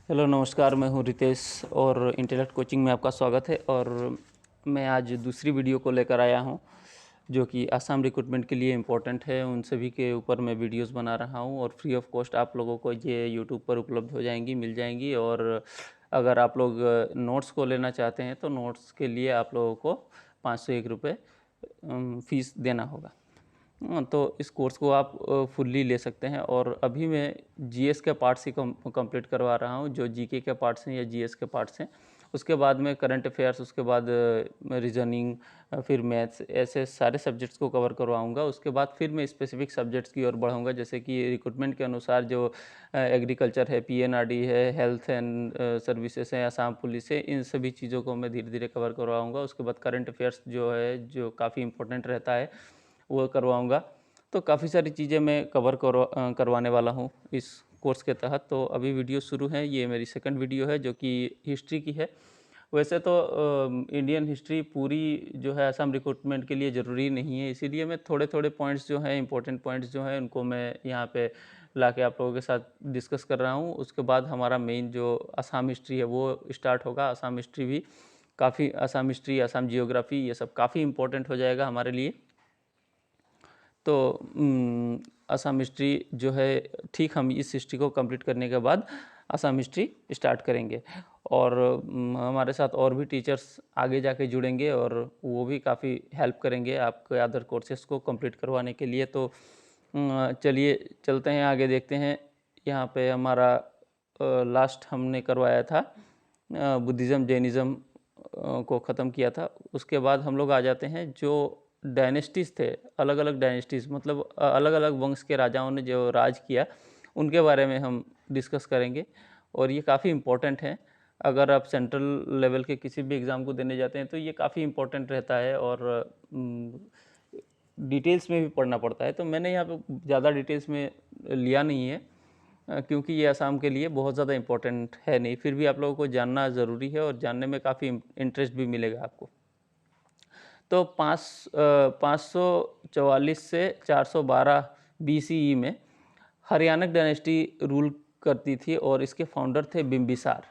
Hello नमस्कार, मैं हूँ रितेश और इंटेलेक्ट कोचिंग में आपका स्वागत है। और मैं आज दूसरी वीडियो को लेकर आया हूँ जो कि आसाम रिक्रूटमेंट के लिए इम्पोर्टेंट है। उन सभी के ऊपर मैं वीडियोस बना रहा हूँ और फ्री ऑफ कॉस्ट आप लोगों को ये यूट्यूब पर उपलब्ध हो जाएंगी, मिल जाएंगी। और अगर आप लोग नोट्स को लेना चाहते हैं तो नोट्स के लिए आप लोगों को 501 रुपये फ़ीस देना होगा। तो इस कोर्स को आप फुल्ली ले सकते हैं। और अभी मैं जीएस के पार्ट्स ही कंप्लीट करवा रहा हूँ, जो जीके के पार्ट्स हैं या जीएस के पार्ट्स हैं। उसके बाद में करंट अफेयर्स, उसके बाद रीजनिंग, फिर मैथ्स, ऐसे सारे सब्जेक्ट्स को कवर करवाऊंगा। उसके बाद फिर मैं स्पेसिफिक सब्जेक्ट्स की ओर बढ़ाऊंगा, जैसे कि रिक्रूटमेंट के अनुसार जो एग्रीकल्चर है, पीएनआरडी है, हेल्थ एंड सर्विसेज है, आसाम पुलिस है, इन सभी चीज़ों को मैं धीरे धीरे कवर करवाऊंगा। उसके बाद करंट अफेयर्स जो है, जो काफ़ी इंपॉर्टेंट रहता है, वो करवाऊंगा। तो काफ़ी सारी चीज़ें मैं कवर करवाने वाला हूँ इस कोर्स के तहत। तो अभी वीडियो शुरू है, ये मेरी सेकंड वीडियो है जो कि हिस्ट्री की है। वैसे तो इंडियन हिस्ट्री पूरी जो है असम रिक्रूटमेंट के लिए ज़रूरी नहीं है, इसीलिए मैं थोड़े थोड़े पॉइंट्स जो हैं, इंपॉर्टेंट पॉइंट्स जो हैं, उनको मैं यहाँ पे ला के आप लोगों के साथ डिस्कस कर रहा हूँ। उसके बाद हमारा मेन जो असम हिस्ट्री है वो स्टार्ट होगा। असम हिस्ट्री भी काफ़ी, असम हिस्ट्री, असम जियोग्राफी, ये सब काफ़ी इंपॉर्टेंट हो जाएगा हमारे लिए। तो असम हिस्ट्री जो है, ठीक, हम इस हिस्ट्री को कंप्लीट करने के बाद असम हिस्ट्री स्टार्ट करेंगे। और हमारे साथ और भी टीचर्स आगे जाके जुड़ेंगे और वो भी काफ़ी हेल्प करेंगे आपके अदर कोर्सेज़ को कंप्लीट करवाने के लिए। तो चलिए चलते हैं आगे, देखते हैं। यहाँ पे हमारा लास्ट हमने करवाया था बुद्धिज़्म जैनिज़्म को ख़त्म किया था। उसके बाद हम लोग आ जाते हैं जो डायनेस्टीज़ थे, अलग अलग डायनेस्टीज़, मतलब अलग अलग वंश के राजाओं ने जो राज किया, उनके बारे में हम डिस्कस करेंगे। और ये काफ़ी इम्पोर्टेंट है। अगर आप सेंट्रल लेवल के किसी भी एग्ज़ाम को देने जाते हैं तो ये काफ़ी इम्पोर्टेंट रहता है और डिटेल्स में भी पढ़ना पड़ता है। तो मैंने यहाँ पे ज़्यादा डिटेल्स में लिया नहीं है क्योंकि ये असम के लिए बहुत ज़्यादा इम्पोर्टेंट है नहीं। फिर भी आप लोगों को जानना ज़रूरी है और जानने में काफ़ी इंटरेस्ट भी मिलेगा आपको। तो 544 से 412 बीसीई में हरियाणक डायनेस्टी रूल करती थी और इसके फाउंडर थे बिम्बिसार।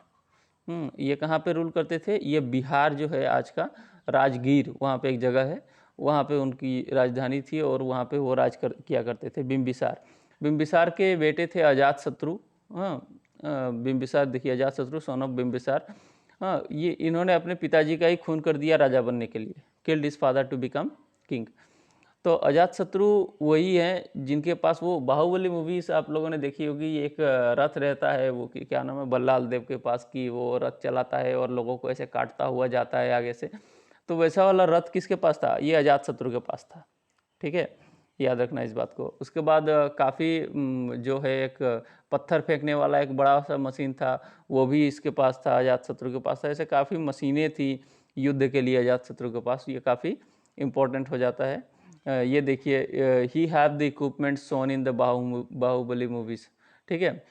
ये कहाँ पे रूल करते थे? ये बिहार जो है आज का, राजगीर, वहाँ पे एक जगह है, वहाँ पे उनकी राजधानी थी और वहाँ पे वो किया करते थे, बिम्बिसार। बिम्बिसार के बेटे थे अजातशत्रु। हाँ, बिम्बिसार देखिए, अजातशत्रु सन ऑफ बिम्बिसार। हाँ, ये इन्होंने अपने पिताजी का ही खून कर दिया राजा बनने के लिए, killed his father to become king. तो अजातशत्रु वही हैं जिनके पास वो बाहुबली मूवीज आप लोगों ने देखी होगी। एक रथ रहता है, वो क्या नाम है, बल्लाल देव के पास, की वो रथ चलाता है और लोगों को ऐसे काटता हुआ जाता है आगे से। तो वैसा वाला रथ किसके पास था? ये अजातशत्रु के पास था। ठीक है, याद रखना इस बात को। उसके बाद काफ़ी जो है, एक पत्थर फेंकने वाला एक बड़ा सा मशीन था, वो भी इसके पास था, अजातशत्रु के पास था। ऐसे काफ़ी मशीनें थी युद्ध के लिए अजातशत्रु के पास। ये काफ़ी इम्पोर्टेंट हो जाता है। ये देखिए, he have the equipment shown in the Baahubali movies. ठीक है,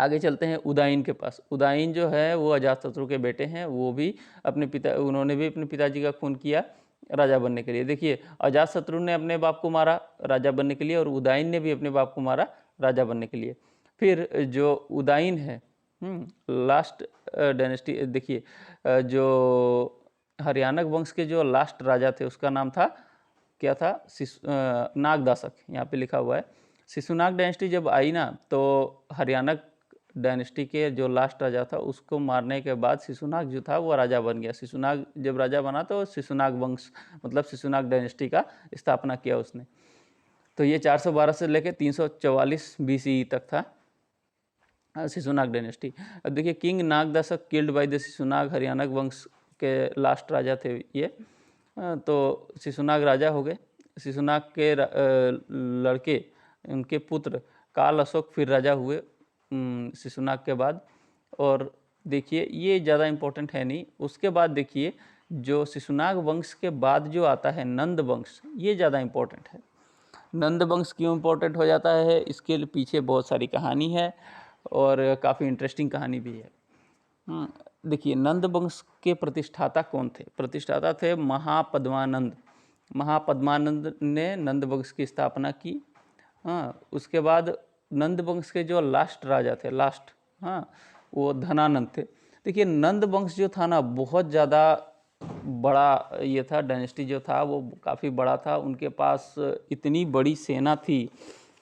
आगे चलते हैं उदाइन के पास। उदाइन जो है वो अजातशत्रु के बेटे हैं। वो भी उन्होंने भी अपने पिताजी का खून किया राजा बनने के लिए। देखिए, अजातशत्रु ने अपने बाप को मारा राजा बनने के लिए और उदाइन ने भी अपने बाप को मारा राजा बनने के लिए। फिर जो उदाइन है, लास्ट डायनेस्टी, देखिए जो हरियाणक वंश के जो लास्ट राजा थे उसका नाम था, क्या था, नागदासक, यहाँ पे लिखा हुआ है। शिशुनाग डायनेस्टी जब आई ना, तो हरियाणक डायनेस्टी के जो लास्ट राजा था उसको मारने के बाद शिशुनाग जो था वो राजा बन गया। शिशुनाग जब राजा बना तो शिशुनाग वंश, मतलब शिशुनाग डायनेस्टी का स्थापना किया उसने। तो ये 412 से लेकर 344 बीसीई तक था शिशुनाग डायनेस्टी। अब देखिए, king Nagdasak killed by the Shishunag, Haryanka वंश के लास्ट राजा थे ये। तो शिशुनाग राजा हो गए। शिशुनाग के लड़के, उनके पुत्र काल अशोक फिर राजा हुए शिशुनाग के बाद। और देखिए, ये ज़्यादा इम्पोर्टेंट है नहीं। उसके बाद देखिए, जो शिशुनाग वंश के बाद जो आता है नंद वंश, ये ज़्यादा इम्पोर्टेंट है। नंद वंश क्यों इम्पोर्टेंट हो जाता है? इसके पीछे बहुत सारी कहानी है और काफ़ी इंटरेस्टिंग कहानी भी है। देखिए, नंद वंश के प्रतिष्ठाता कौन थे? प्रतिष्ठाता थे महापद्मानंद। महापद्मानंद ने नंद वंश की स्थापना की। हाँ, उसके बाद नंद वंश के जो लास्ट राजा थे, लास्ट, हाँ, वो धनानंद थे। देखिए नंद वंश जो था ना बहुत ज़्यादा बड़ा ये था, डायनेस्टी जो था वो काफ़ी बड़ा था। उनके पास इतनी बड़ी सेना थी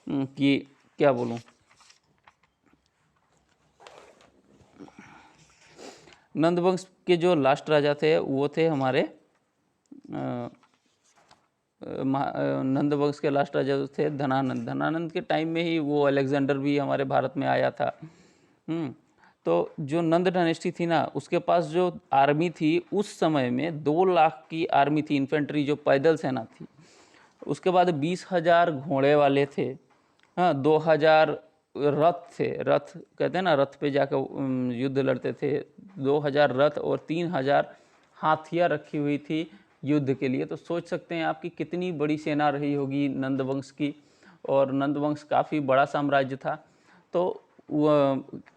कि क्या बोलूँ। नंद वंश के जो लास्ट राजा थे वो थे हमारे नंद वंश के लास्ट राजा थे धनानंद। धनानंद के टाइम में ही वो अलेक्जेंडर भी हमारे भारत में आया था। तो जो नंद डायनेस्टी थी ना उसके पास जो आर्मी थी उस समय में 2 लाख की आर्मी थी, इन्फेंट्री जो पैदल सेना थी। उसके बाद 20,000 घोड़े वाले थे, हाँ 2,000 रथ थे, रथ कहते हैं ना रथ पे जाकर युद्ध लड़ते थे। 2,000 रथ और 3,000 हाथियाँ रखी हुई थी युद्ध के लिए। तो सोच सकते हैं आप कि कितनी बड़ी सेना रही होगी नंद वंश की। और नंद वंश काफ़ी बड़ा साम्राज्य था। तो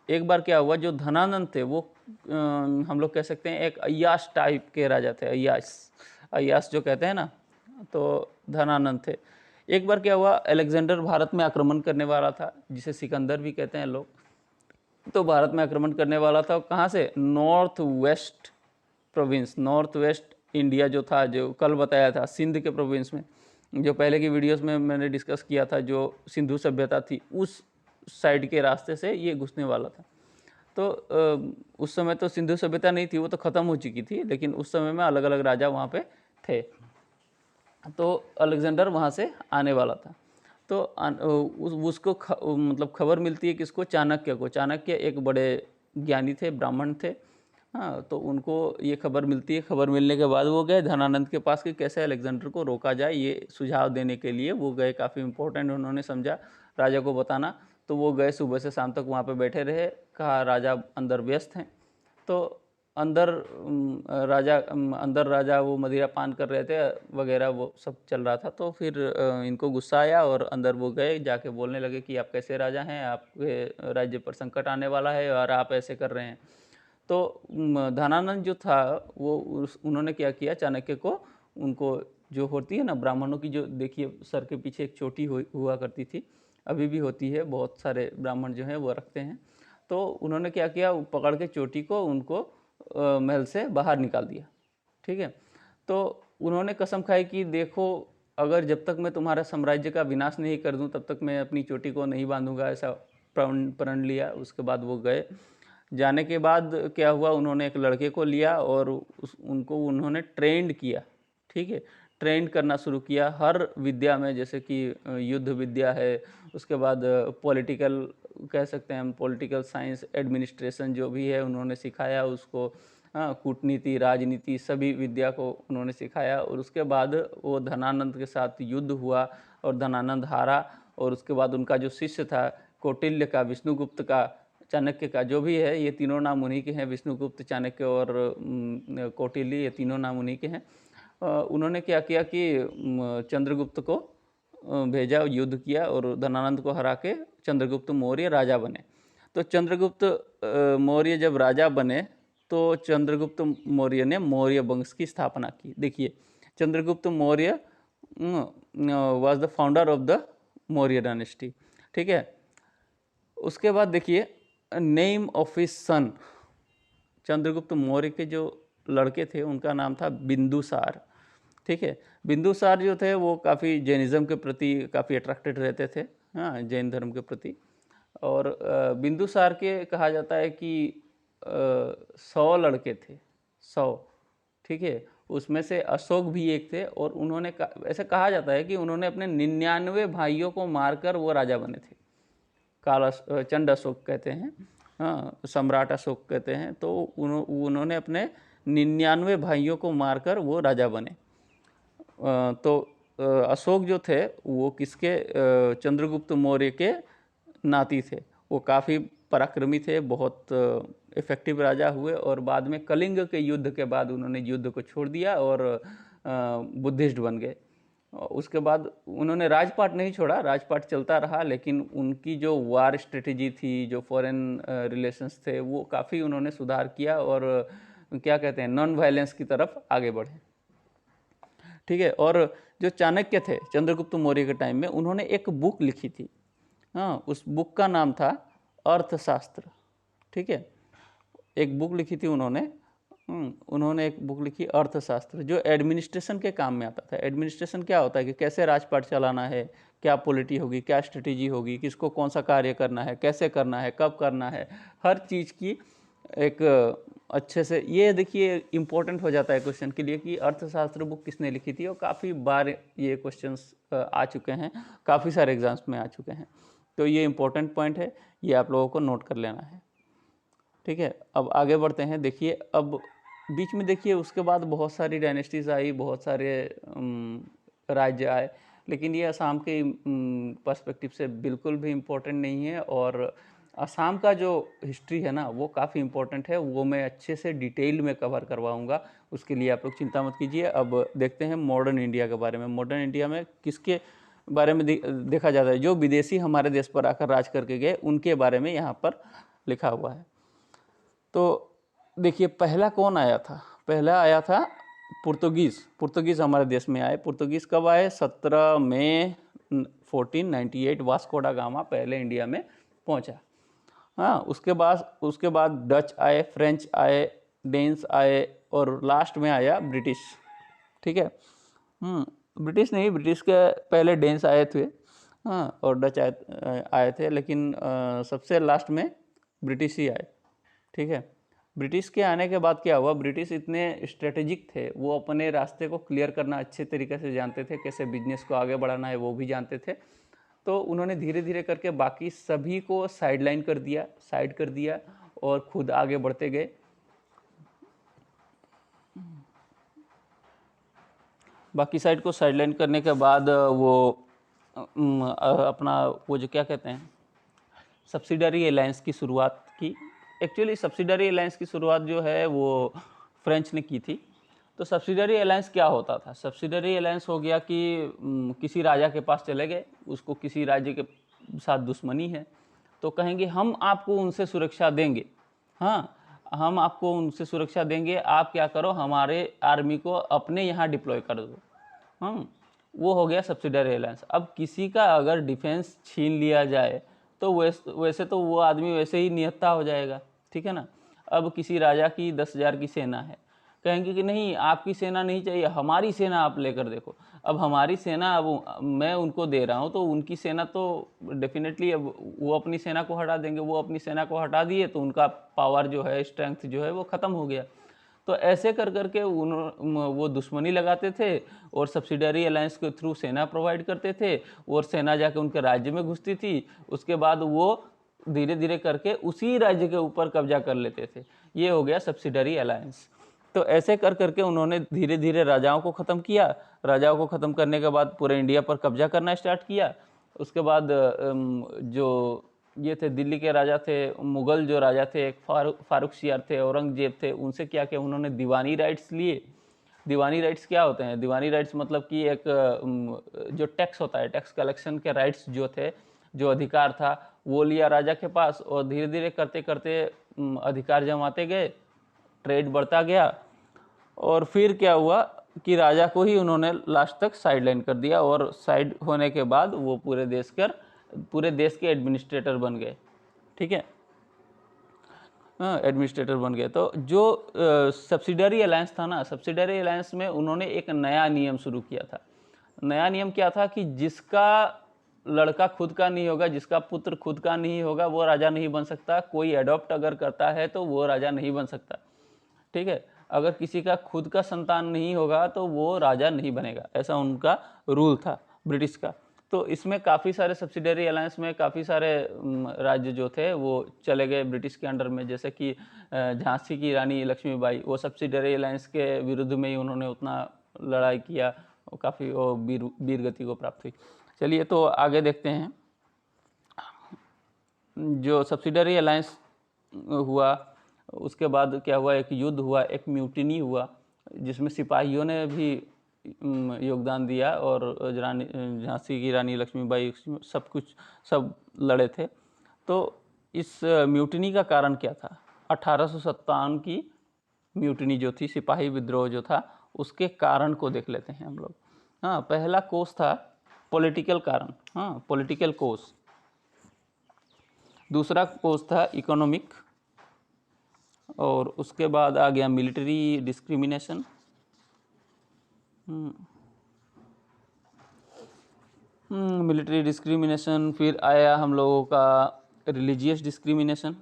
एक बार क्या हुआ, जो धनानंद थे वो हम लोग कह सकते हैं एक अय्याश टाइप के राजा थे। अय्याश जो कहते हैं ना, तो धनानंद थे। एक बार क्या हुआ, अलेक्जेंडर भारत में आक्रमण करने वाला था, जिसे सिकंदर भी कहते हैं लोग। तो भारत में आक्रमण करने वाला था, कहाँ से, north west province, north west India जो था, जो कल बताया था सिंध के प्रोविंस में, जो पहले की वीडियोस में मैंने डिस्कस किया था, जो सिंधु सभ्यता थी उस साइड के रास्ते से ये घुसने वाला था। तो उस समय तो सिंधु सभ्यता नहीं थी, वो तो ख़त्म हो चुकी थी, लेकिन उस समय में अलग अलग राजा वहाँ पे थे। तो अलेक्जेंडर वहाँ से आने वाला था। तो उसको मतलब खबर मिलती है किसको, चाणक्य को। चाणक्य एक बड़े ज्ञानी थे, ब्राह्मण थे, हाँ। तो उनको ये खबर मिलती है। खबर मिलने के बाद वो गए धनानंद के पास कि कैसे अलेक्जेंडर को रोका जाए, ये सुझाव देने के लिए वो गए। काफ़ी इंपॉर्टेंट उन्होंने समझा राजा को बताना। तो वो गए, सुबह से शाम तक वहाँ पे बैठे रहे। कहा राजा अंदर व्यस्त हैं। तो अंदर राजा वो मदिरा पान कर रहे थे वगैरह, वो सब चल रहा था। तो फिर इनको गुस्सा आया और अंदर वो गए, जाके बोलने लगे कि आप कैसे राजा हैं, आपके राज्य पर संकट आने वाला है और आप ऐसे कर रहे हैं। तो धनानंद जो था वो उन्होंने क्या किया, चाणक्य को, उनको जो होती है ना ब्राह्मणों की, जो देखिए सर के पीछे एक चोटी हुआ करती थी, अभी भी होती है, बहुत सारे ब्राह्मण जो हैं वो रखते हैं। तो उन्होंने क्या किया, पकड़ के चोटी को उनको महल से बाहर निकाल दिया। ठीक है। तो उन्होंने कसम खाई कि देखो, अगर जब तक मैं तुम्हारा साम्राज्य का विनाश नहीं कर दूं तब तक मैं अपनी चोटी को नहीं बांधूंगा, ऐसा प्रण लिया। उसके बाद वो गए। जाने के बाद क्या हुआ, उन्होंने एक लड़के को लिया और उनको उन्होंने ट्रेंड किया। ठीक है, ट्रेंड करना शुरू किया हर विद्या में, जैसे कि युद्ध विद्या है, उसके बाद पॉलिटिकल कह सकते हैं हम, पॉलिटिकल साइंस, एडमिनिस्ट्रेशन जो भी है उन्होंने सिखाया उसको, हाँ, कूटनीति, राजनीति, सभी विद्या को उन्होंने सिखाया। और उसके बाद वो धनानंद के साथ युद्ध हुआ और धनानंद हारा। और उसके बाद उनका जो शिष्य था, कौटिल्य का, विष्णुगुप्त का, चाणक्य का, जो भी है, ये तीनों नाम उन्हीं के हैं, विष्णुगुप्त, चाणक्य और कौटिल्य, ये तीनों नाम उन्हीं के हैं। उन्होंने क्या किया कि चंद्रगुप्त को भेजा, युद्ध किया और धनानंद को हरा के चंद्रगुप्त मौर्य राजा बने। तो चंद्रगुप्त मौर्य जब राजा बने तो चंद्रगुप्त मौर्य ने मौर्य वंश की स्थापना की। देखिए, Chandragupta Maurya was the founder of the Maurya dynasty. ठीक है। उसके बाद देखिए, name of his son, Chandragupta Maurya के जो लड़के थे उनका नाम था बिंदुसार। ठीक है। बिंदुसार जो थे वो काफ़ी जैनिज़्म के प्रति काफ़ी अट्रैक्टेड रहते थे, हाँ, जैन धर्म के प्रति। और बिंदुसार के कहा जाता है कि 100 लड़के थे, 100। ठीक है। उसमें से अशोक भी एक थे। और उन्होंने ऐसा कहा जाता है कि उन्होंने अपने 99 भाइयों को मारकर वो राजा बने थे। चंड अशोक कहते हैं, हाँ, सम्राट अशोक कहते हैं। तो उन्होंने अपने 99 भाइयों को मारकर वो राजा बने। तो अशोक जो थे वो किसके, चंद्रगुप्त मौर्य के नाती थे। वो काफ़ी पराक्रमी थे, बहुत इफ़ेक्टिव राजा हुए। और बाद में कलिंग के युद्ध के बाद उन्होंने युद्ध को छोड़ दिया और बुद्धिस्ट बन गए। उसके बाद उन्होंने राजपाट नहीं छोड़ा, राजपाट चलता रहा, लेकिन उनकी जो वार स्ट्रेटेजी थी, जो फॉरेन रिलेशंस थे, वो काफ़ी उन्होंने सुधार किया और क्या कहते हैं, नॉन वायलेंस की तरफ आगे बढ़े। ठीक है। और जो चाणक्य थे चंद्रगुप्त मौर्य के टाइम में, उन्होंने एक बुक लिखी थी, हाँ, उस बुक का नाम था अर्थशास्त्र। ठीक है। एक बुक लिखी थी उन्होंने। उन्होंने एक बुक लिखी अर्थशास्त्र, जो एडमिनिस्ट्रेशन के काम में आता था। एडमिनिस्ट्रेशन क्या होता है कि कैसे राजपाट चलाना है, क्या पॉलिटी होगी, क्या स्ट्रेटेजी होगी, किसको कौन सा कार्य करना है, कैसे करना है, कब करना है, हर चीज़ की एक अच्छे से, ये देखिए इम्पोर्टेंट हो जाता है क्वेश्चन के लिए कि अर्थशास्त्र बुक किसने लिखी थी। और काफ़ी बार ये क्वेश्चंस आ चुके हैं, काफ़ी सारे एग्जाम्स में आ चुके हैं। तो ये इम्पोर्टेंट पॉइंट है, ये आप लोगों को नोट कर लेना है। ठीक है, अब आगे बढ़ते हैं। देखिए अब बीच में देखिए उसके बाद बहुत सारी डायनेस्टीज आई, बहुत सारे राज्य आए, लेकिन ये असम के पर्सपेक्टिव से बिल्कुल भी इम्पोर्टेंट नहीं है। और असम का जो हिस्ट्री है ना वो काफ़ी इम्पोर्टेंट है, वो मैं अच्छे से डिटेल में कवर करवाऊँगा, उसके लिए आप लोग चिंता मत कीजिए। अब देखते हैं मॉडर्न इंडिया के बारे में। मॉडर्न इंडिया में किसके बारे में देखा जाता है, जो विदेशी हमारे देश पर आकर राज करके गए उनके बारे में यहाँ पर लिखा हुआ है। तो देखिए पहला कौन आया था, पहला आया था पुर्तगीज़ हमारे देश में आए। पुर्तगीज़ कब आए? 17 मई 1498 वास्को डा गामा पहले इंडिया में पहुंचा। हाँ, उसके बाद डच आए, फ्रेंच आए, डेन्स आए और लास्ट में आया ब्रिटिश। ठीक है, ब्रिटिश नहीं, ब्रिटिश के पहले डेन्स आए थे, हाँ, और डच आए थे, लेकिन सबसे लास्ट में ब्रिटिश ही आए। ठीक है, ब्रिटिश के आने के बाद क्या हुआ, ब्रिटिश इतने स्ट्रेटेजिक थे, वो अपने रास्ते को क्लियर करना अच्छे तरीके से जानते थे, कैसे बिजनेस को आगे बढ़ाना है वो भी जानते थे। तो उन्होंने धीरे धीरे करके बाकी सभी को साइड कर दिया और खुद आगे बढ़ते गए। बाकी साइड को साइडलाइन करने के बाद वो अपना वो जो क्या कहते हैं सब्सिडरी अलायंस की शुरुआत की। एक्चुअली सब्सिडरी अलायंस की शुरुआत जो है वो फ्रेंच ने की थी। तो सब्सिडरी अलायंस क्या होता था? सब्सिडरी अलायंस हो गया कि किसी राजा के पास चले गए, उसको किसी राज्य के साथ दुश्मनी है, तो कहेंगे हम आपको उनसे सुरक्षा देंगे, हाँ हम आपको उनसे सुरक्षा देंगे, आप क्या करो हमारे आर्मी को अपने यहाँ डिप्लॉय कर दो। वो हो गया सब्सिडरी अलायंस। अब किसी का अगर डिफेंस छीन लिया जाए तो वैसे तो वो आदमी वैसे ही निहत्था हो जाएगा, ठीक है ना। अब किसी राजा की 10,000 की सेना है, कहेंगे कि नहीं आपकी सेना नहीं चाहिए, हमारी सेना आप लेकर देखो। अब हमारी सेना, अब मैं उनको दे रहा हूँ तो उनकी सेना तो डेफिनेटली अब वो अपनी सेना को हटा देंगे, वो अपनी सेना को हटा दिए तो उनका पावर जो है, स्ट्रेंथ जो है वो ख़त्म हो गया। तो ऐसे कर करके वो दुश्मनी लगाते थे और सब्सिडरी अलायंस के थ्रू सेना प्रोवाइड करते थे और सेना जाके उनके राज्य में घुसती थी। उसके बाद वो धीरे धीरे करके उसी राज्य के ऊपर कब्जा कर लेते थे। ये हो गया सब्सिडरी अलायंस। तो ऐसे कर करके उन्होंने धीरे धीरे राजाओं को ख़त्म किया। राजाओं को ख़त्म करने के बाद पूरे इंडिया पर कब्जा करना स्टार्ट किया। उसके बाद जो ये थे दिल्ली के राजा थे, मुग़ल जो राजा थे, एक फारुखशियार थे, औरंगजेब थे, उनसे क्या किया उन्होंने दीवानी राइट्स लिए। दीवानी राइट्स क्या होते हैं? दीवानी राइट्स मतलब कि एक जो टैक्स होता है, टैक्स कलेक्शन के राइट्स जो थे, जो अधिकार था वो लिया राजा के पास और धीरे धीरे करते करते अधिकार जमाते गए, ट्रेड बढ़ता गया और फिर क्या हुआ कि राजा को ही उन्होंने लास्ट तक साइडलाइन कर दिया और साइड होने के बाद वो पूरे देश के एडमिनिस्ट्रेटर बन गए। ठीक है, हाँ एडमिनिस्ट्रेटर बन गए। तो जो सब्सिडरी अलायंस था ना, सब्सिडरी अलायंस में उन्होंने एक नया नियम शुरू किया था। नया नियम क्या था कि जिसका लड़का खुद का नहीं होगा, जिसका पुत्र खुद का नहीं होगा, वो राजा नहीं बन सकता। कोई अडॉप्ट अगर करता है तो वो राजा नहीं बन सकता। ठीक है, अगर किसी का खुद का संतान नहीं होगा तो वो राजा नहीं बनेगा, ऐसा उनका रूल था ब्रिटिश का। तो इसमें काफ़ी सारे सब्सिडरी अलायंस में काफ़ी सारे राज्य जो थे वो चले गए ब्रिटिश के अंडर में। जैसे कि झांसी की रानी लक्ष्मीबाई, वो सब्सिडरी अलायंस के विरुद्ध में ही उन्होंने उतना लड़ाई किया, काफ़ी वो वीर गति को प्राप्त हुई। चलिए तो आगे देखते हैं। जो सब्सिडरी अलायंस हुआ उसके बाद क्या हुआ, एक युद्ध हुआ, एक म्यूटिनी हुआ जिसमें सिपाहियों ने भी योगदान दिया और झांसी की रानी लक्ष्मीबाई सब लड़े थे। तो इस म्यूटिनी का कारण क्या था? 1857 की म्यूटिनी जो थी, सिपाही विद्रोह जो था, उसके कारण को देख लेते हैं हम लोग। हाँ, पहला कोस था पॉलिटिकल कारण, हाँ पॉलिटिकल कोस। दूसरा कोस था इकोनॉमिक, और उसके बाद आ गया मिलिट्री डिस्क्रिमिनेशन। Military discrimination. फिर आया हम लोगों का रिलीजियस डिस्क्रिमिनेशन।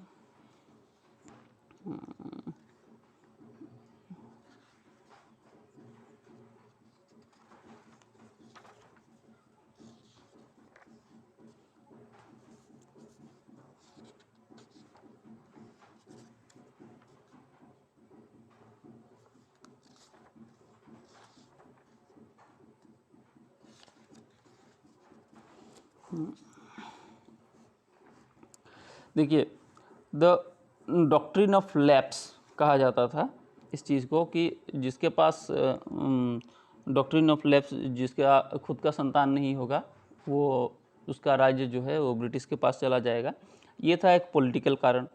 देखिए, द डॉक्ट्रिन ऑफ लैप्स कहा जाता था इस चीज़ को, कि जिसके पास डॉक्ट्रिन ऑफ लैप्स, जिसका खुद का संतान नहीं होगा, वो उसका राज्य जो है वो ब्रिटिश के पास चला जाएगा। ये था एक पॉलिटिकल कारण।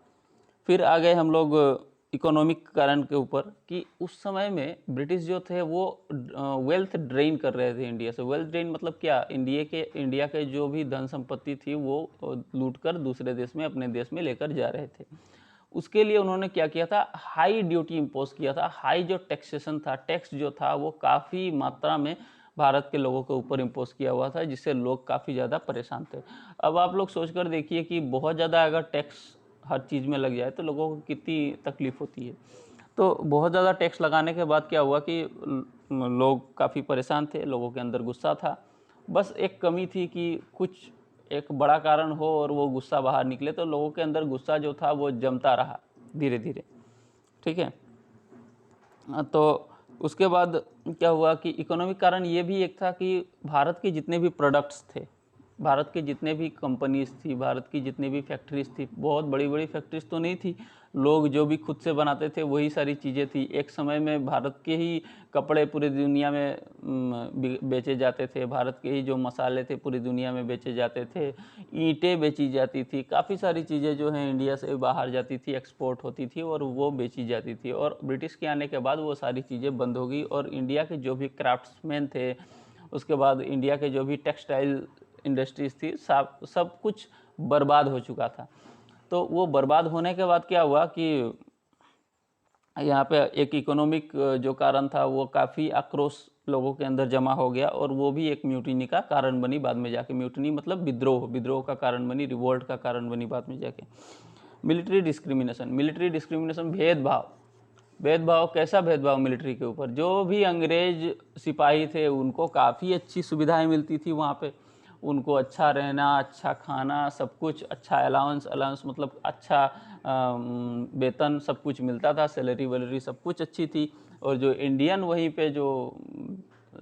फिर आ गए हम लोग इकोनॉमिक कारण के ऊपर, कि उस समय में ब्रिटिश जो थे वो वेल्थ ड्रेन कर रहे थे इंडिया से। वेल्थ ड्रेन मतलब क्या, इंडिया के जो भी धन संपत्ति थी वो लूट कर दूसरे देश में, अपने देश में लेकर जा रहे थे। उसके लिए उन्होंने क्या किया था, हाई ड्यूटी इम्पोज किया था। हाई जो टैक्सेशन था, टैक्स जो था वो काफ़ी मात्रा में भारत के लोगों के ऊपर इम्पोज किया हुआ था, जिससे लोग काफ़ी ज़्यादा परेशान थे। अब आप लोग सोचकर देखिए कि बहुत ज़्यादा अगर टैक्स हर चीज़ में लग जाए तो लोगों को कितनी तकलीफ़ होती है। तो बहुत ज़्यादा टैक्स लगाने के बाद क्या हुआ कि लोग काफ़ी परेशान थे, लोगों के अंदर गुस्सा था। बस एक कमी थी कि कुछ एक बड़ा कारण हो और वो गुस्सा बाहर निकले, तो लोगों के अंदर गुस्सा जो था वो जमता रहा धीरे धीरे। ठीक है। तो उसके बाद क्या हुआ कि इकोनॉमिक कारण ये भी एक था कि भारत के जितने भी प्रोडक्ट्स थे, भारत के जितने भी कंपनीज थी, भारत की जितनी भी फैक्ट्रीज थी, बहुत बड़ी बड़ी फैक्ट्रीज तो नहीं थी, लोग जो भी खुद से बनाते थे वही सारी चीज़ें थी। एक समय में भारत के ही कपड़े पूरी दुनिया में बेचे जाते थे, भारत के ही जो मसाले थे पूरी दुनिया में बेचे जाते थे, ईंटें बेची जाती थी, काफ़ी सारी चीज़ें जो हैं इंडिया से बाहर जाती थी, एक्सपोर्ट होती थी और वो बेची जाती थी। और ब्रिटिश के आने के बाद वो सारी चीज़ें बंद हो गई और इंडिया के जो भी क्राफ्ट्समैन थे, उसके बाद इंडिया के जो भी टेक्सटाइल इंडस्ट्रीज थी, सब कुछ बर्बाद हो चुका था। तो वो बर्बाद होने के बाद क्या हुआ कि यहाँ पे एक इकोनॉमिक जो कारण था वो काफ़ी आक्रोश लोगों के अंदर जमा हो गया और वो भी एक म्यूटिनी का कारण बनी बाद में जाके। म्यूटिनी मतलब विद्रोह का कारण बनी, रिवोल्ट का कारण बनी बाद में जाके। मिलिट्री डिस्क्रिमिनेशन भेदभाव कैसा भेदभाव मिलिट्री के ऊपर, जो भी अंग्रेज सिपाही थे उनको काफ़ी अच्छी सुविधाएं मिलती थी वहाँ पे। उनको अच्छा रहना, अच्छा खाना, सब कुछ अच्छा, अलाउंस मतलब अच्छा वेतन सब कुछ मिलता था, सैलरी वैलरी सब कुछ अच्छी थी। और जो इंडियन वहीं पे जो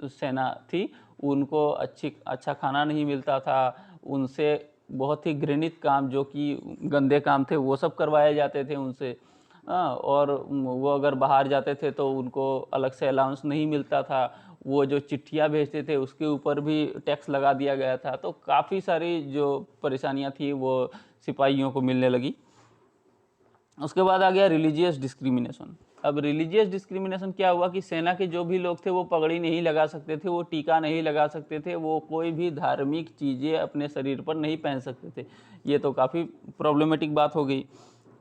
सेना थी उनको अच्छा खाना नहीं मिलता था, उनसे बहुत ही घृणित काम जो कि गंदे काम थे वो सब करवाए जाते थे उनसे। और वो अगर बाहर जाते थे तो उनको अलग से अलाउंस नहीं मिलता था, वो जो चिट्ठियाँ भेजते थे उसके ऊपर भी टैक्स लगा दिया गया था। तो काफ़ी सारी जो परेशानियाँ थी वो सिपाहियों को मिलने लगी। उसके बाद आ गया रिलीजियस डिस्क्रिमिनेशन। अब रिलीजियस डिस्क्रिमिनेशन क्या हुआ कि सेना के जो भी लोग थे वो पगड़ी नहीं लगा सकते थे, वो टीका नहीं लगा सकते थे, वो कोई भी धार्मिक चीज़ें अपने शरीर पर नहीं पहन सकते थे। ये तो काफ़ी प्रॉब्लमेटिक बात हो गई।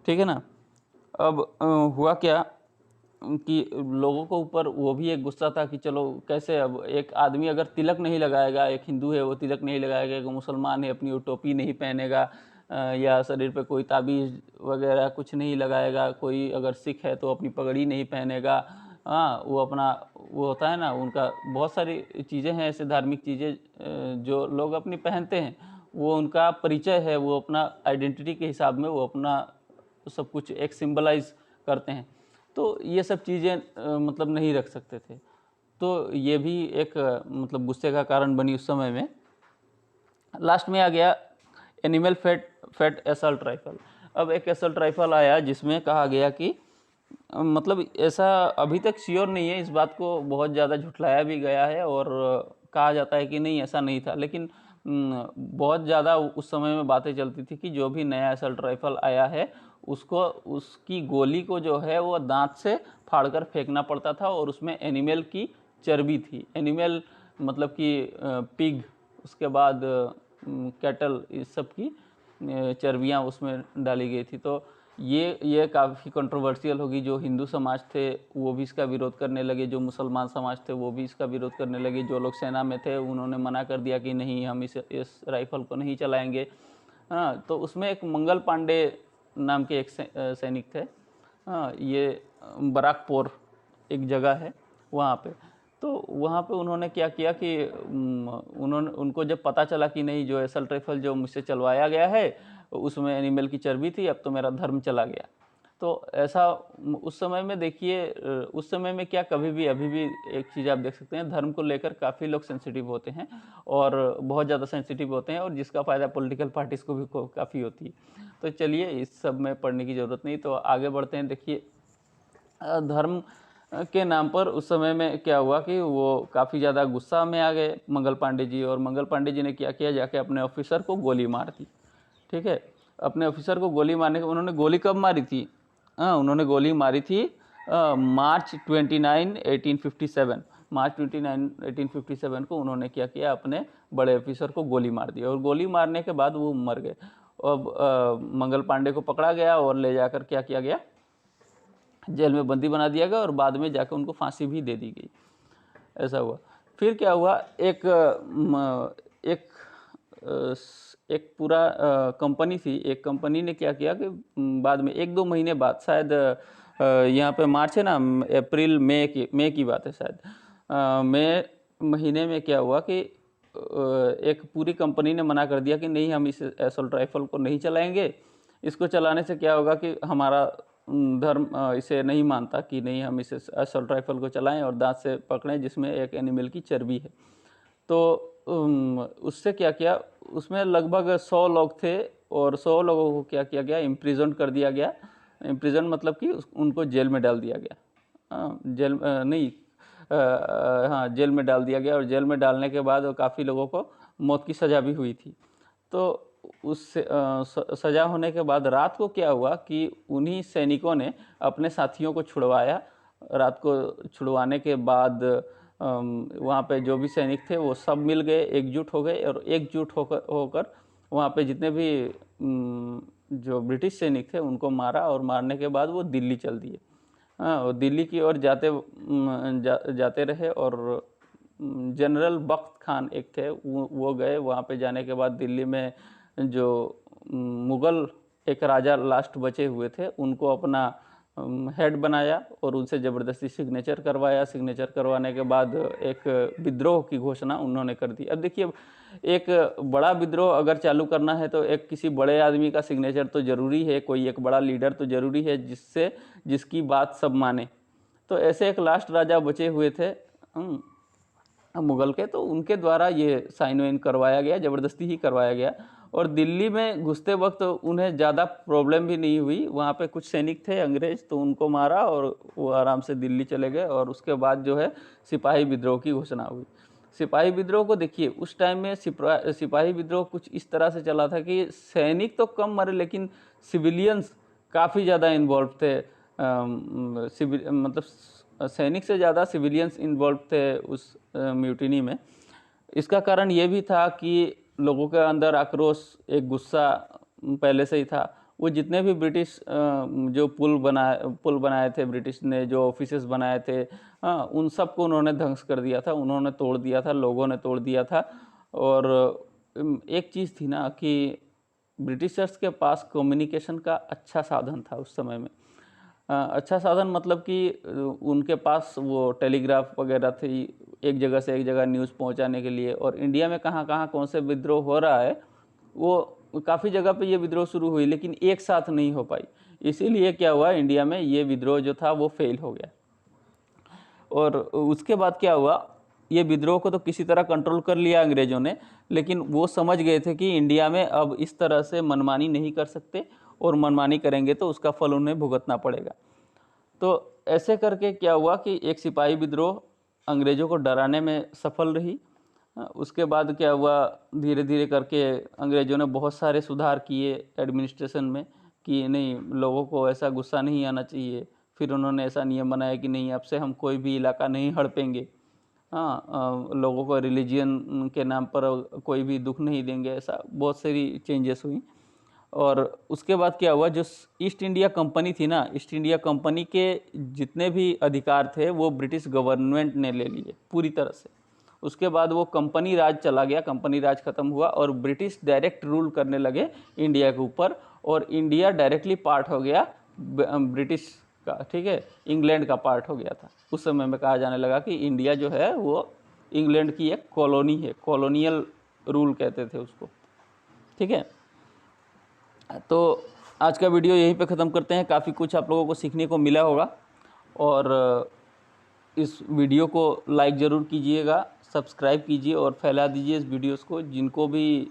ठीक है ना। अब हुआ क्या कि लोगों को ऊपर वो भी एक गुस्सा था कि चलो कैसे, अब एक आदमी अगर तिलक नहीं लगाएगा, एक हिंदू है वो तिलक नहीं लगाएगा, एक मुसलमान है अपनी वो टोपी नहीं पहनेगा, या शरीर पे कोई ताबीज़ वगैरह कुछ नहीं लगाएगा, कोई अगर सिख है तो अपनी पगड़ी नहीं पहनेगा। हाँ, वो अपना वो होता है ना, उनका बहुत सारी चीज़ें हैं ऐसे धार्मिक चीज़ें जो लोग अपनी पहनते हैं, वो उनका परिचय है, वो अपना आइडेंटिटी के हिसाब में वो अपना सब कुछ एक सिंबलाइज करते हैं। तो ये सब चीज़ें मतलब नहीं रख सकते थे। तो ये भी एक मतलब गुस्से का कारण बनी उस समय में। लास्ट में आ गया एनिमल फेट असल्ट राइफल। अब एक असल्ट राइफल आया जिसमें कहा गया कि मतलब ऐसा अभी तक श्योर नहीं है, इस बात को बहुत ज़्यादा झुठलाया भी गया है और कहा जाता है कि नहीं ऐसा नहीं था, लेकिन बहुत ज़्यादा उस समय में बातें चलती थी कि जो भी नया असल्ट राइफल आया है उसको, उसकी गोली को जो है वो दांत से फाड़कर फेंकना पड़ता था और उसमें एनिमल की चर्बी थी। एनिमल मतलब कि पिग, उसके बाद कैटल, इस सब की चर्बियाँ उसमें डाली गई थी। तो ये काफ़ी कंट्रोवर्शियल होगी। जो हिंदू समाज थे वो भी इसका विरोध करने लगे, जो मुसलमान समाज थे वो भी इसका विरोध करने लगे, जो लोग सेना में थे उन्होंने मना कर दिया कि नहीं, हम इस राइफ़ल को नहीं चलाएंगे। हाँ, तो उसमें एक मंगल पांडे नाम के एक सैनिक थे। हाँ, ये बराकपुर एक जगह है वहाँ पे। तो वहाँ पे उन्होंने क्या किया कि उनको जब पता चला कि नहीं, जो असल्ट राइफल जो मुझसे चलवाया गया है उसमें एनिमल की चर्बी थी, अब तो मेरा धर्म चला गया। तो ऐसा उस समय में देखिए, उस समय में क्या, कभी भी अभी भी एक चीज़ आप देख सकते हैं, धर्म को लेकर काफ़ी लोग सेंसिटिव होते हैं और बहुत ज़्यादा सेंसिटिव होते हैं, और जिसका फ़ायदा पॉलिटिकल पार्टीज़ को भी काफ़ी होती है। तो चलिए, इस सब में पढ़ने की ज़रूरत नहीं, तो आगे बढ़ते हैं। देखिए, धर्म के नाम पर उस समय में क्या हुआ कि वो काफ़ी ज़्यादा गुस्सा में आ गए मंगल पांडे जी, और मंगल पांडे जी ने क्या किया, जाके अपने ऑफिसर को गोली मार दी। ठीक है, अपने ऑफिसर को गोली मारने के, उन्होंने गोली कब मारी थी? उन्होंने गोली मारी थी मार्च 29, 1857। मार्च 29, 1857 को उन्होंने क्या किया, अपने बड़े ऑफिसर को गोली मार दी, और गोली मारने के बाद वो मर गए। अब मंगल पांडे को पकड़ा गया और ले जाकर क्या किया गया, जेल में बंदी बना दिया गया, और बाद में जाकर उनको फांसी भी दे दी गई। ऐसा हुआ। फिर क्या हुआ, एक पूरा कंपनी थी, एक कंपनी ने क्या किया कि बाद में 1-2 महीने बाद, शायद यहाँ पे मार्च है ना, अप्रैल मई की बात है शायद, मई महीने में क्या हुआ कि एक पूरी कंपनी ने मना कर दिया कि नहीं, हम इस असॉल्ट राइफल को नहीं चलाएंगे। इसको चलाने से क्या होगा कि हमारा धर्म इसे नहीं मानता कि नहीं, हम इसे असॉल्ट राइफल को चलाएं और दांत से पकड़ें जिसमें एक एनिमल की चर्बी है। तो उससे क्या किया, उसमें लगभग 100 लोग थे, और 100 लोगों को क्या किया गया, इम्प्रिजन कर दिया गया। इम्प्रिजन मतलब कि उनको जेल में डाल दिया गया। जेल नहीं, हाँ, जेल में डाल दिया गया, और जेल में डालने के बाद काफ़ी लोगों को मौत की सज़ा भी हुई थी। तो उस सज़ा होने के बाद रात को क्या हुआ कि उन्हीं सैनिकों ने अपने साथियों को छुड़वाया। रात को छुड़वाने के बाद वहाँ पे जो भी सैनिक थे वो सब मिल गए, एकजुट हो गए, और एकजुट होकर वहाँ पे जितने भी जो ब्रिटिश सैनिक थे उनको मारा, और मारने के बाद वो दिल्ली चल दिए। हाँ, वो दिल्ली की ओर जाते रहे, और जनरल बख्त खान एक थे, वो गए। वहाँ पे जाने के बाद दिल्ली में जो मुग़ल एक राजा लास्ट बचे हुए थे उनको अपना हेड बनाया, और उनसे ज़बरदस्ती सिग्नेचर करवाया। सिग्नेचर करवाने के बाद एक विद्रोह की घोषणा उन्होंने कर दी। अब देखिए, एक बड़ा विद्रोह अगर चालू करना है तो एक किसी बड़े आदमी का सिग्नेचर तो ज़रूरी है, कोई एक बड़ा लीडर तो ज़रूरी है जिसकी बात सब माने। तो ऐसे एक लास्ट राजा बचे हुए थे मुग़ल के, तो उनके द्वारा ये साइन वाइन करवाया गया, ज़बरदस्ती ही करवाया गया। और दिल्ली में घुसते वक्त उन्हें ज़्यादा प्रॉब्लम भी नहीं हुई। वहाँ पे कुछ सैनिक थे अंग्रेज़, तो उनको मारा और वो आराम से दिल्ली चले गए। और उसके बाद जो है सिपाही विद्रोह की घोषणा हुई। सिपाही विद्रोह को देखिए, उस टाइम में सिपाही विद्रोह कुछ इस तरह से चला था कि सैनिक तो कम मरे, लेकिन सिविलियंस काफ़ी ज़्यादा इन्वॉल्व थे। मतलब सैनिक से ज़्यादा सिविलियंस इन्वॉल्व थे उस म्यूटिनी में। इसका कारण ये भी था कि लोगों के अंदर आक्रोश, एक गुस्सा पहले से ही था। वो जितने भी ब्रिटिश जो पुल बनाए थे ब्रिटिश ने, जो ऑफिसेस बनाए थे, उन सब को उन्होंने ध्वंस कर दिया था, उन्होंने तोड़ दिया था, लोगों ने तोड़ दिया था। और एक चीज़ थी ना कि ब्रिटिशर्स के पास कम्युनिकेशन का अच्छा साधन था उस समय में। अच्छा साधन मतलब कि उनके पास वो टेलीग्राफ वगैरह थी, एक जगह से एक जगह न्यूज़ पहुंचाने के लिए। और इंडिया में कहाँ कहाँ कौन से विद्रोह हो रहा है, वो काफ़ी जगह पे ये विद्रोह शुरू हुई, लेकिन एक साथ नहीं हो पाई। इसीलिए क्या हुआ, इंडिया में ये विद्रोह जो था वो फेल हो गया। और उसके बाद क्या हुआ, ये विद्रोह को तो किसी तरह कंट्रोल कर लिया अंग्रेज़ों ने, लेकिन वो समझ गए थे कि इंडिया में अब इस तरह से मनमानी नहीं कर सकते, और मनमानी करेंगे तो उसका फल उन्हें भुगतना पड़ेगा। तो ऐसे करके क्या हुआ कि एक सिपाही विद्रोह अंग्रेज़ों को डराने में सफल रही। उसके बाद क्या हुआ, धीरे धीरे करके अंग्रेज़ों ने बहुत सारे सुधार किए एडमिनिस्ट्रेशन में कि नहीं, लोगों को ऐसा गुस्सा नहीं आना चाहिए। फिर उन्होंने ऐसा नियम बनाया कि नहीं, अब से हम कोई भी इलाका नहीं हड़पेंगे। लोगों को रिलीजियन के नाम पर कोई भी दुख नहीं देंगे। ऐसा बहुत सारी चेंजेस हुई। और उसके बाद क्या हुआ, जो ईस्ट इंडिया कंपनी थी ना, ईस्ट इंडिया कंपनी के जितने भी अधिकार थे वो ब्रिटिश गवर्नमेंट ने ले लिए पूरी तरह से। उसके बाद वो कंपनी राज चला गया, कंपनी राज खत्म हुआ और ब्रिटिश डायरेक्ट रूल करने लगे इंडिया के ऊपर, और इंडिया डायरेक्टली पार्ट हो गया ब्रिटिश का, ठीक है, इंग्लैंड का पार्ट हो गया था। उस समय में कहा जाने लगा कि इंडिया जो है वो इंग्लैंड की एक कॉलोनी है, कॉलोनियल रूल कहते थे उसको, ठीक है। तो आज का वीडियो यहीं पे ख़त्म करते हैं। काफ़ी कुछ आप लोगों को सीखने को मिला होगा, और इस वीडियो को लाइक ज़रूर कीजिएगा, सब्सक्राइब कीजिए और फैला दीजिए इस वीडियोस को। जिनको भी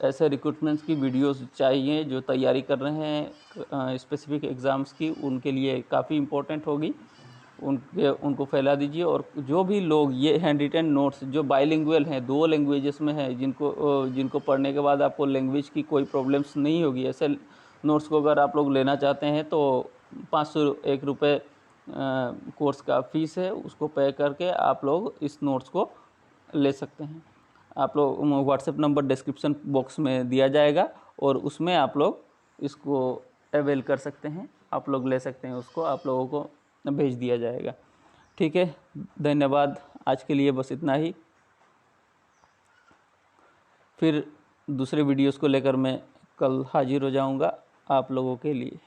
ऐसे रिक्रूटमेंट्स की वीडियोस चाहिए, जो तैयारी कर रहे हैं स्पेसिफिक एग्ज़ाम्स की, उनके लिए काफ़ी इम्पोर्टेंट होगी, उनको फैला दीजिए। और जो भी लोग ये हैंड रिटन नोट्स जो बाइलिंगुअल हैं, 2 लैंग्वेजेस में हैं, जिनको पढ़ने के बाद आपको लैंग्वेज की कोई प्रॉब्लम्स नहीं होगी, ऐसे नोट्स को अगर आप लोग लेना चाहते हैं तो 501 रुपये कोर्स का फ़ीस है, उसको पे करके आप लोग इस नोट्स को ले सकते हैं। आप लोग व्हाट्सएप नंबर डिस्क्रिप्शन बॉक्स में दिया जाएगा और उसमें आप लोग इसको अवेल कर सकते हैं, आप लोग ले सकते हैं, उसको आप लोगों को भेज दिया जाएगा। ठीक है, धन्यवाद। आज के लिए बस इतना ही। फिर दूसरे वीडियोस को लेकर मैं कल हाजिर हो जाऊंगा आप लोगों के लिए।